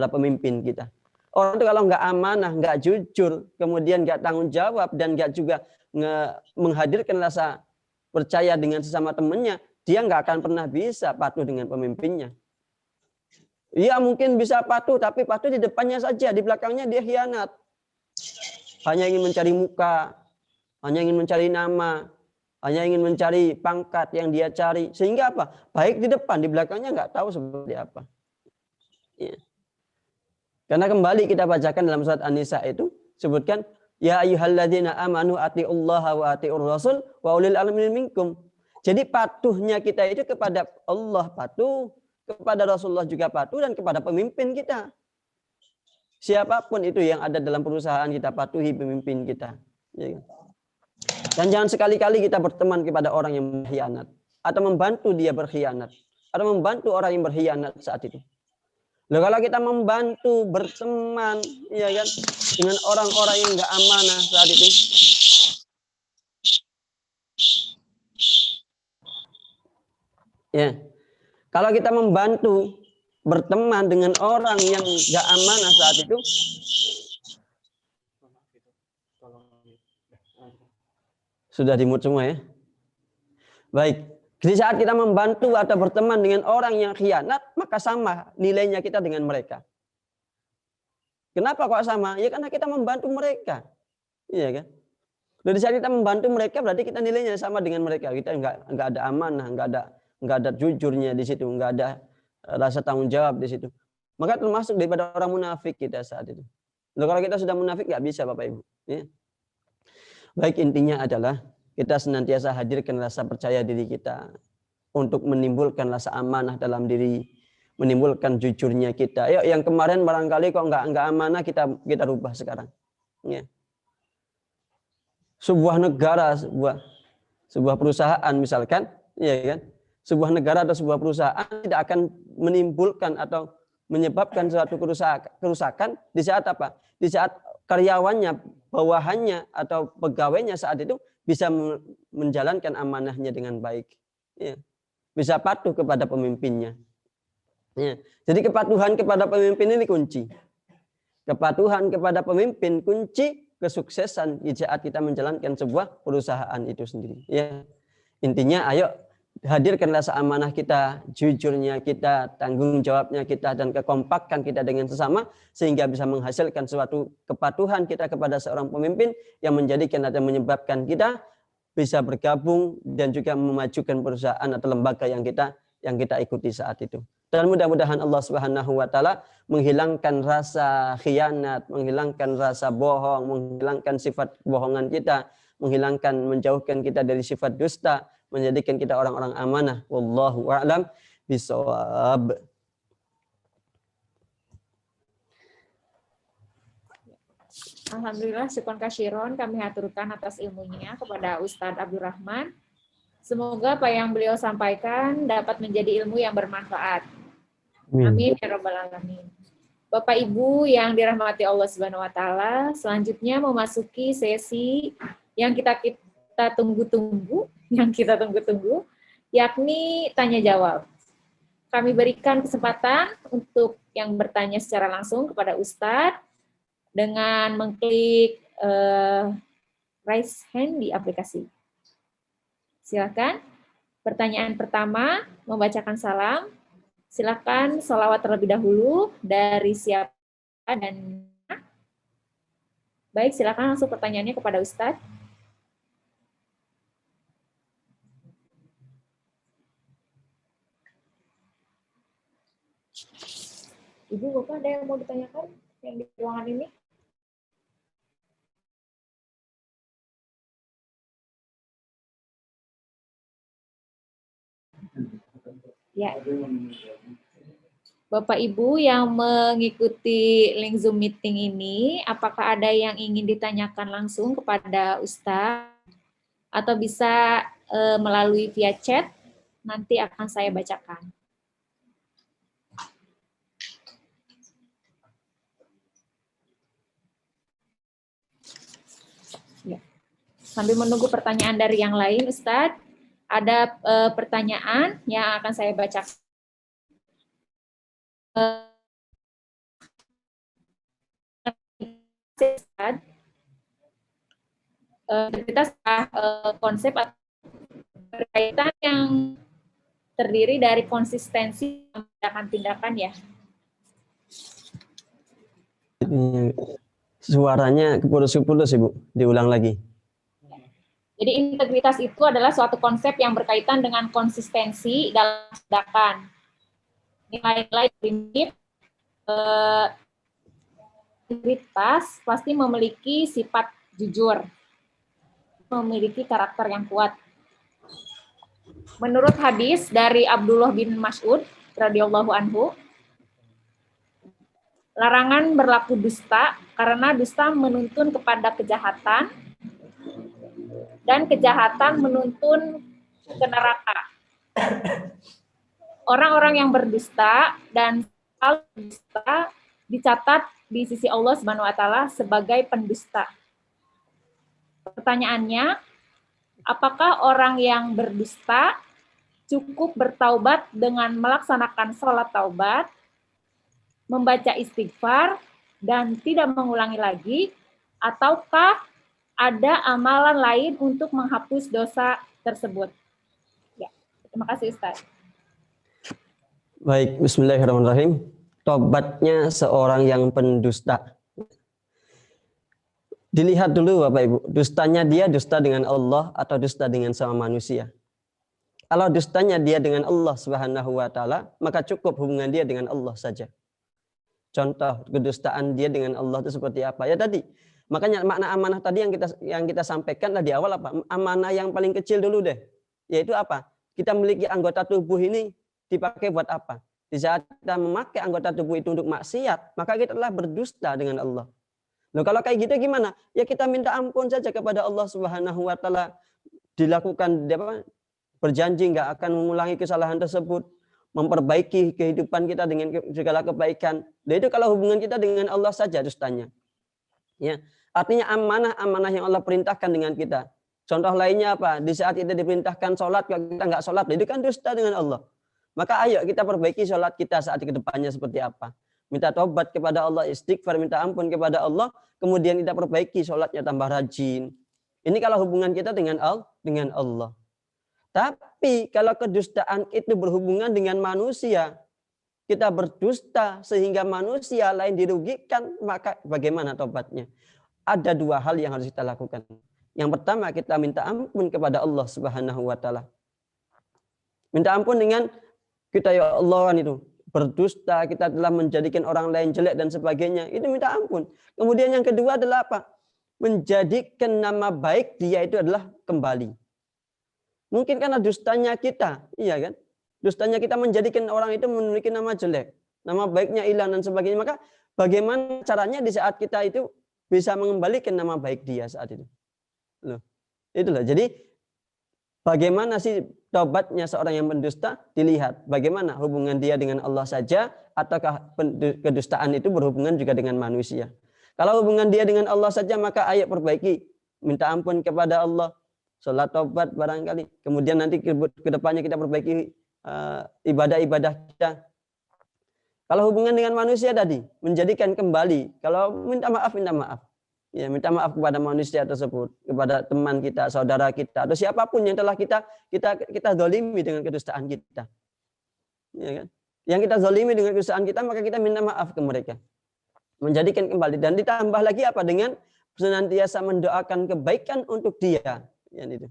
pemimpin kita. Orang itu kalau nggak amanah, nggak jujur, kemudian nggak tanggung jawab dan nggak juga menghadirkan rasa percaya dengan sesama temannya, dia nggak akan pernah bisa patuh dengan pemimpinnya. Ia mungkin bisa patuh, tapi patuh di depannya saja, di belakangnya dia khianat. Hanya ingin mencari muka, hanya ingin mencari nama, hanya ingin mencari pangkat yang dia cari. Sehingga apa? Baik di depan, di belakangnya nggak tahu seperti apa. Ya. Karena kembali kita bacakan dalam surat An-Nisa itu, sebutkan, ya ayyuhalladzina amanu atiullaha wa atiur rasul wa ulil amri minkum. Jadi patuhnya kita itu kepada Allah patuh, kepada Rasulullah juga patuh, dan kepada pemimpin kita. Siapapun itu yang ada dalam perusahaan kita patuhi pemimpin kita. Dan jangan sekali-kali kita berteman kepada orang yang berkhianat, atau membantu dia berkhianat, atau membantu orang yang berkhianat saat itu. Loh, kalau kita membantu berteman, ya kan, dengan orang-orang yang nggak amanah saat itu, ya, kalau kita membantu berteman dengan orang yang nggak amanah saat itu, sudah dimut semua ya. Baik. Di saat kita membantu atau berteman dengan orang yang khianat, maka sama nilainya kita dengan mereka. Kenapa kok sama? Ya karena kita membantu mereka. Iya kan? Dari saat kita membantu mereka, berarti kita nilainya sama dengan mereka. Kita nggak ada amanah, nggak ada jujurnya di situ, nggak ada rasa tanggung jawab di situ. Maka termasuk daripada orang munafik kita saat itu. Loh, kalau kita sudah munafik nggak bisa Bapak Ibu. Ya. Baik, intinya adalah kita senantiasa hadirkan rasa percaya diri kita untuk menimbulkan rasa amanah dalam diri, menimbulkan jujurnya kita. Yuk, yang kemarin barangkali kok nggak amanah kita rubah sekarang. Ya. Sebuah negara, sebuah perusahaan misalkan, ya kan? Sebuah negara atau sebuah perusahaan tidak akan menimbulkan atau menyebabkan suatu kerusakan di saat apa? Di saat karyawannya, bawahannya atau pegawainya saat itu bisa menjalankan amanahnya dengan baik. Ya. Bisa patuh kepada pemimpinnya. Ya. Jadi kepatuhan kepada pemimpin ini kunci. Kepatuhan kepada pemimpin kunci kesuksesan di saat kita menjalankan sebuah perusahaan itu sendiri. Ya. Intinya ayo hadirkan rasa amanah kita, jujurnya kita, tanggung jawabnya kita, dan kekompakan kita dengan sesama, sehingga bisa menghasilkan suatu kepatuhan kita kepada seorang pemimpin yang menjadikan atau menyebabkan kita bisa bergabung dan juga memajukan perusahaan atau lembaga yang kita ikuti saat itu. Dan mudah-mudahan Allah Subhanahu wa taala menghilangkan rasa khianat, menghilangkan rasa bohong, menghilangkan sifat kebohongan kita, menjauhkan kita dari sifat dusta, menjadikan kita orang-orang amanah. Wallahu a'lam bishawab. Alhamdulillah, syukron kasyiron kami haturkan atas ilmunya kepada Ustadz Abdurrahman. Semoga apa yang beliau sampaikan dapat menjadi ilmu yang bermanfaat. Amin ya rabbal alamin. Bapak Ibu yang dirahmati Allah Subhanahu wa taala, selanjutnya memasuki sesi yang kita tunggu-tunggu, yakni tanya jawab. Kami berikan kesempatan untuk yang bertanya secara langsung kepada Ustadz dengan mengklik raise hand di aplikasi. Silakan. Pertanyaan pertama, membacakan salam. Silakan sholawat terlebih dahulu dari siapa dan baik, silakan langsung pertanyaannya kepada Ustadz. Ibu, Bapak ada yang mau ditanyakan yang di ruangan ini? Ya. Bapak Ibu yang mengikuti link Zoom meeting ini, apakah ada yang ingin ditanyakan langsung kepada Ustadz atau bisa melalui via chat? Nanti akan saya bacakan. Ya. Sambil menunggu pertanyaan dari yang lain, Ustadz, ada pertanyaan yang akan saya bacakan. Kita konsep berkaitan yang terdiri dari konsistensi tindakan-tindakan ya. Suaranya keputus-putus, Ibu. Diulang lagi. Jadi integritas itu adalah suatu konsep yang berkaitan dengan konsistensi dalam tindakan. Nilai-nilai prinsip integritas pasti memiliki sifat jujur, memiliki karakter yang kuat. Menurut hadis dari Abdullah bin Mas'ud radhiyallahu anhu, larangan berlaku dusta karena dusta menuntun kepada kejahatan dan kejahatan menuntun ke neraka. Orang-orang yang berdusta dan hal dusta dicatat di sisi Allah Subhanahu wa taala sebagai pendusta. Pertanyaannya, apakah orang yang berdusta cukup bertaubat dengan melaksanakan sholat taubat, membaca istighfar, dan tidak mengulangi lagi, ataukah ada amalan lain untuk menghapus dosa tersebut? Ya, terima kasih Ustaz. Baik, bismillahirrahmanirrahim. Tobatnya seorang yang pendusta. Dilihat dulu Bapak Ibu, dustanya dia dusta dengan Allah atau dusta dengan sama manusia. Kalau dustanya dia dengan Allah Subhanahu wa taala, maka cukup hubungan dia dengan Allah saja. Contoh kedustaan dia dengan Allah itu seperti apa? Ya tadi. Makanya makna amanah tadi yang kita sampaikan di awal apa? Amanah yang paling kecil dulu deh. Yaitu apa? Kita memiliki anggota tubuh ini dipakai buat apa? Di saat kita memakai anggota tubuh itu untuk maksiat, maka kita telah berdusta dengan Allah. Loh, kalau kayak gitu gimana? Ya kita minta ampun saja kepada Allah Subhanahu wa taala. Dilakukan berjanji nggak akan mengulangi kesalahan tersebut, memperbaiki kehidupan kita dengan segala kebaikan. Dan itu kalau hubungan kita dengan Allah saja dustanya. Ya, artinya amanah yang Allah perintahkan dengan kita. Contoh lainnya apa? Di saat kita diperintahkan sholat, kalau kita nggak sholat, itu kan dusta dengan Allah. Maka ayo kita perbaiki sholat kita saat ke depannya seperti apa. Minta taubat kepada Allah, istighfar, minta ampun kepada Allah, kemudian kita perbaiki sholatnya tambah rajin. Ini kalau hubungan kita dengan Allah. Tapi kalau kedustaan itu berhubungan dengan manusia, kita berdusta sehingga manusia lain dirugikan, maka bagaimana tobatnya? Ada dua hal yang harus kita lakukan. Yang pertama, kita minta ampun kepada Allah Subhanahu wa taala. Minta ampun dengan kita, ya Allah, itu berdusta, kita telah menjadikan orang lain jelek dan sebagainya. Itu minta ampun. Kemudian yang kedua adalah apa? Menjadikan nama baik dia itu adalah kembali. Mungkin karena dustanya kita, iya kan? Dustanya kita menjadikan orang itu memiliki nama jelek, nama baiknya hilang dan sebagainya. Maka bagaimana caranya di saat kita itu bisa mengembalikan nama baik dia saat itu. Loh, itulah. Jadi bagaimana sih tobatnya seorang yang pendusta? Dilihat bagaimana hubungan dia dengan Allah saja, ataukah kedustaan itu berhubungan juga dengan manusia. Kalau hubungan dia dengan Allah saja, maka ayo perbaiki, minta ampun kepada Allah, sholat tobat barangkali. Kemudian nanti ke depannya kita perbaiki ibadah-ibadah kita. Kalau hubungan dengan manusia tadi, menjadikan kembali. Kalau minta maaf, minta maaf. Ya, minta maaf kepada manusia tersebut, kepada teman kita, saudara kita, atau siapapun yang telah kita zalimi dengan kedustaan kita. Ya kan? Yang kita zalimi dengan kedustaan kita, maka kita minta maaf ke mereka. Menjadikan kembali, dan ditambah lagi apa, dengan senantiasa mendoakan kebaikan untuk dia. Ya, itu.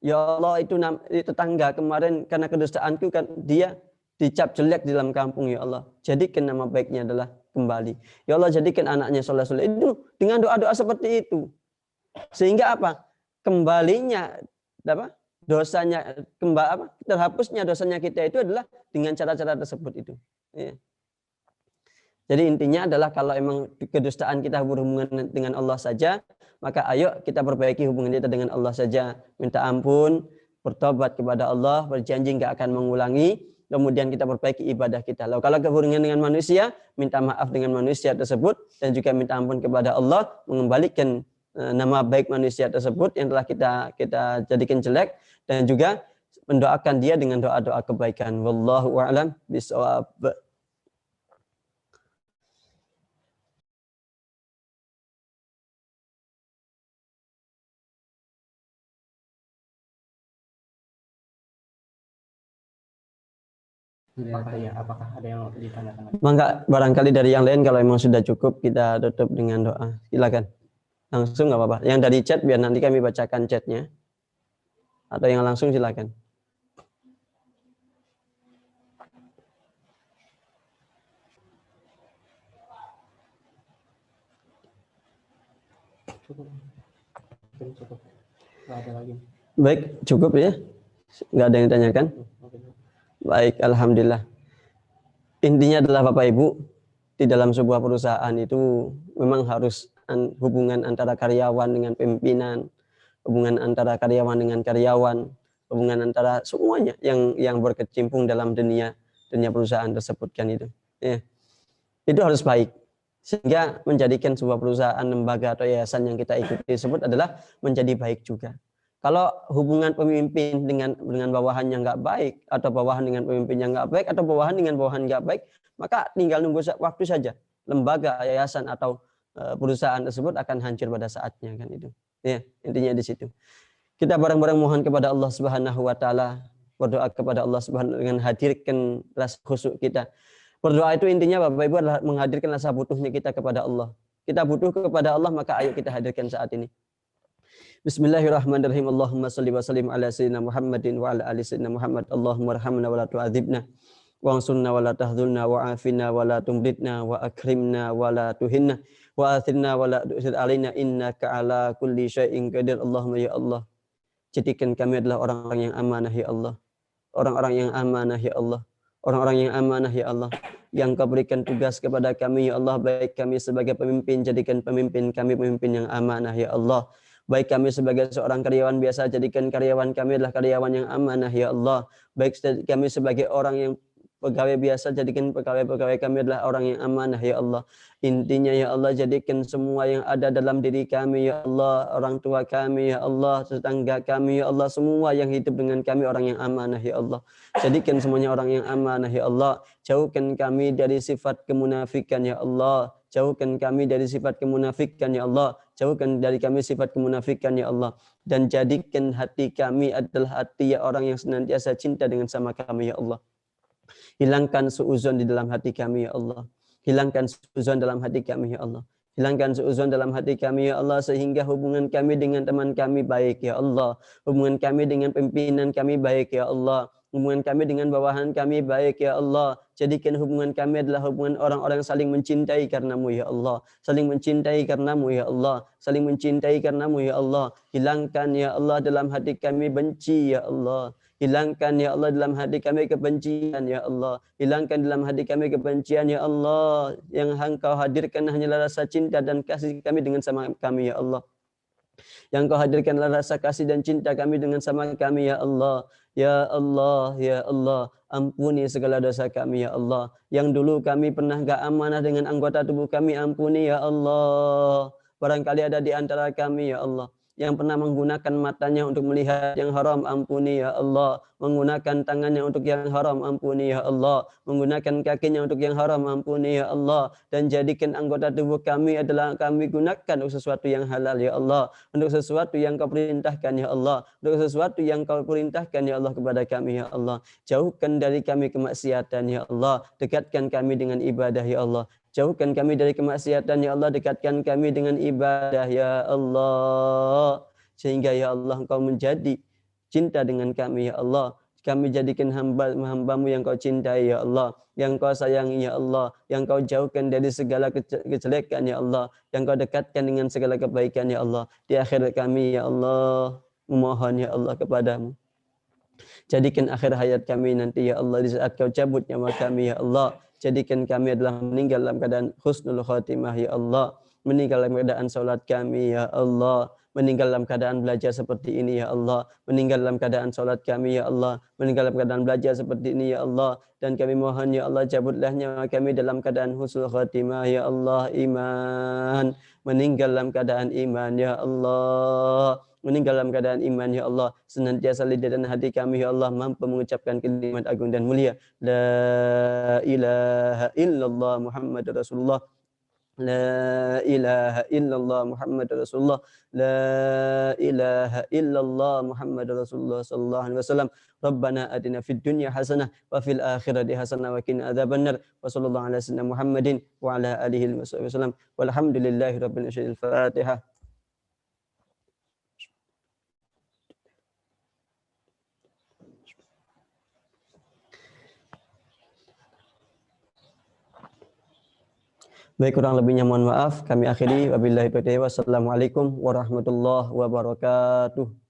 Ya Allah, itu tetangga kemarin karena kedustaanku kan dia dicap jelek di dalam kampung, ya Allah. Jadikan nama baiknya adalah kembali. Ya Allah, jadikan anaknya soleh-soleh. Itu dengan doa-doa seperti itu. Sehingga apa? Kembalinya apa? Dosanya terhapusnya dosanya kita itu adalah dengan cara-cara tersebut itu. Ya. Jadi intinya adalah kalau emang kedustaan kita berhubungan dengan Allah saja, maka ayo kita perbaiki hubungan kita dengan Allah saja. Minta ampun, bertobat kepada Allah, berjanji nggak akan mengulangi, kemudian kita perbaiki ibadah kita. Lalu kalau hubungan dengan manusia, minta maaf dengan manusia tersebut, dan juga minta ampun kepada Allah, mengembalikan nama baik manusia tersebut yang telah kita jadikan jelek, dan juga mendoakan dia dengan doa-doa kebaikan. Wallahu a'lam bishawab. Apakah ada yang ditanyakan? Maka barangkali dari yang lain, kalau memang sudah cukup kita tutup dengan doa. Silakan. Langsung nggak apa-apa. Yang dari chat biar nanti kami bacakan chatnya. Atau yang langsung silakan. Cukup. Nggak ada lagi. Baik, cukup ya. Nggak ada yang ditanyakan. Baik, alhamdulillah. Intinya adalah Bapak Ibu, di dalam sebuah perusahaan itu memang harus hubungan antara karyawan dengan pimpinan, hubungan antara karyawan dengan karyawan, hubungan antara semuanya yang berkecimpung dalam dunia perusahaan tersebut kan itu. Ya. Itu harus baik. Sehingga menjadikan sebuah perusahaan, lembaga atau yayasan yang kita ikuti tersebut adalah menjadi baik juga. Kalau hubungan pemimpin dengan bawahannya nggak baik, atau bawahan dengan pemimpinnya nggak baik, atau bawahan dengan bawahan nggak baik, maka tinggal nunggu waktu saja. Lembaga, yayasan atau perusahaan tersebut akan hancur pada saatnya kan itu. Ya, intinya di situ. Kita bareng-bareng mohon kepada Allah Subhanahu wa taala, berdoa kepada Allah Subhanahu dengan hadirkan rasa khusyuk kita. Berdoa itu intinya Bapak Ibu adalah menghadirkan rasa butuhnya kita kepada Allah. Kita butuh kepada Allah, maka ayo kita hadirkan saat ini. Bismillahirrahmanirrahim. Allahumma salli wa sallim ala sayyidina Muhammadin wa ala ali sayyidina Muhammad. Allahumma arhamna wa la tu'adzibna wa ansurna wa la tahzulna wa afina wa la tumritna wa akrimna wa la tuhinna wa athirna wa la tu'sir alaina innaka ala kulli syai'in qadir. Allahumma ya Allah, jadikan kami adalah orang-orang yang amanah ya Allah. Orang-orang yang amanah ya Allah. Orang-orang yang amanah ya Allah. Yang Kau berikan tugas kepada kami ya Allah, baik kami sebagai pemimpin, jadikan pemimpin kami pemimpin yang amanah ya Allah. Baik kami sebagai seorang karyawan biasa, jadikan karyawan kami adalah karyawan yang amanah ya Allah. Baik kami sebagai orang yang pegawai biasa, jadikan pegawai-pegawai kami adalah orang yang amanah ya Allah. Intinya ya Allah, jadikan semua yang ada dalam diri kami ya Allah, orang tua kami ya Allah, tetangga kami ya Allah, semua yang hidup dengan kami orang yang amanah ya Allah. Jadikan semuanya orang yang amanah ya Allah. Jauhkan kami dari sifat kemunafikan ya Allah. Jauhkan kami dari sifat kemunafikan ya Allah. Jauhkan dari kami sifat kemunafikan ya Allah. Dan jadikan hati kami adalah hati ya orang yang senantiasa cinta dengan sama kami ya Allah. Hilangkan suuzon di dalam hati kami ya Allah. Hilangkan suuzon dalam hati kami ya Allah. Hilangkan suuzon dalam hati kami ya Allah, sehingga hubungan kami dengan teman kami baik ya Allah. Hubungan kami dengan pimpinan kami baik ya Allah. Hubungan kami dengan bawahan kami baik ya Allah. Jadikan hubungan kami adalah hubungan orang-orang saling mencintai karenamu ya Allah. Saling mencintai karenamu ya Allah. Saling mencintai karenamu ya Allah. Hilangkan ya Allah dalam hati kami benci ya Allah. Hilangkan ya Allah dalam hati kami kebencian ya Allah. Hilangkan dalam hati kami kebencian ya Allah. Yang Engkau hadirkan hanyalah rasa cinta dan kasih kami dengan sama kami ya Allah. Yang Kau hadirkanlah rasa kasih dan cinta kami dengan sama kami ya Allah. Ya Allah, ya Allah, ampuni segala dosa kami ya Allah. Yang dulu kami pernah gak amanah dengan anggota tubuh kami, ampuni ya Allah. Barangkali ada di antara kami ya Allah yang pernah menggunakan matanya untuk melihat yang haram, ampuni ya Allah. Menggunakan tangannya untuk yang haram, ampuni ya Allah. Menggunakan kakinya untuk yang haram, ampuni ya Allah. Dan jadikan anggota tubuh kami adalah kami gunakan untuk sesuatu yang halal ya Allah. Untuk sesuatu yang Kau perintahkan ya Allah. Untuk sesuatu yang Kau perintahkan ya Allah kepada kami ya Allah. Jauhkan dari kami kemaksiatan ya Allah. Dekatkan kami dengan ibadah ya Allah. Jauhkan kami dari kemaksiatan ya Allah, dekatkan kami dengan ibadah ya Allah. Sehingga ya Allah Engkau menjadi cinta dengan kami ya Allah. Kami jadikan hamba-Mu yang Kau cintai ya Allah, yang Kau sayangi ya Allah, yang Kau jauhkan dari segala kejelekan ya Allah, yang Kau dekatkan dengan segala kebaikan ya Allah. Di akhir kami ya Allah, memohon ya Allah kepada-Mu. Jadikan akhir hayat kami nanti ya Allah, di saat Kau cabut nyawa kami ya Allah. Jadikan kami adalah meninggal dalam keadaan husnul khatimah ya Allah. Meninggal dalam keadaan salat kami ya Allah. Meninggal dalam keadaan belajar seperti ini ya Allah. Meninggal dalam keadaan salat kami ya Allah. Meninggal dalam keadaan belajar seperti ini ya Allah. Dan kami mohon ya Allah, cabutlah nyawa kami dalam keadaan husnul khatimah ya Allah. Iman. Meninggal dalam keadaan iman ya Allah. Meninggal dalam keadaan iman ya Allah. Senantiasa lidah dan hati kami ya Allah mampu mengucapkan kalimat agung dan mulia, la ilaha illallah Muhammadur Rasulullah. La ilaha illallah Muhammadur Rasulullah. La ilaha illallah Muhammadur Rasulullah sallallahu alaihi wasallam. Rabbana atina fid dunya hasanah wa fil akhirati hasanah wa qina adzabannar. Wa sallallahu ala sayyidina Muhammadin wa ala alihi wasallam. Walhamdulillahi rabbil alamin. Fatihah. Baik, kurang lebihnya mohon maaf. Kami akhiri. Wabillahi taufiq. Wassalamualaikum warahmatullahi wabarakatuh.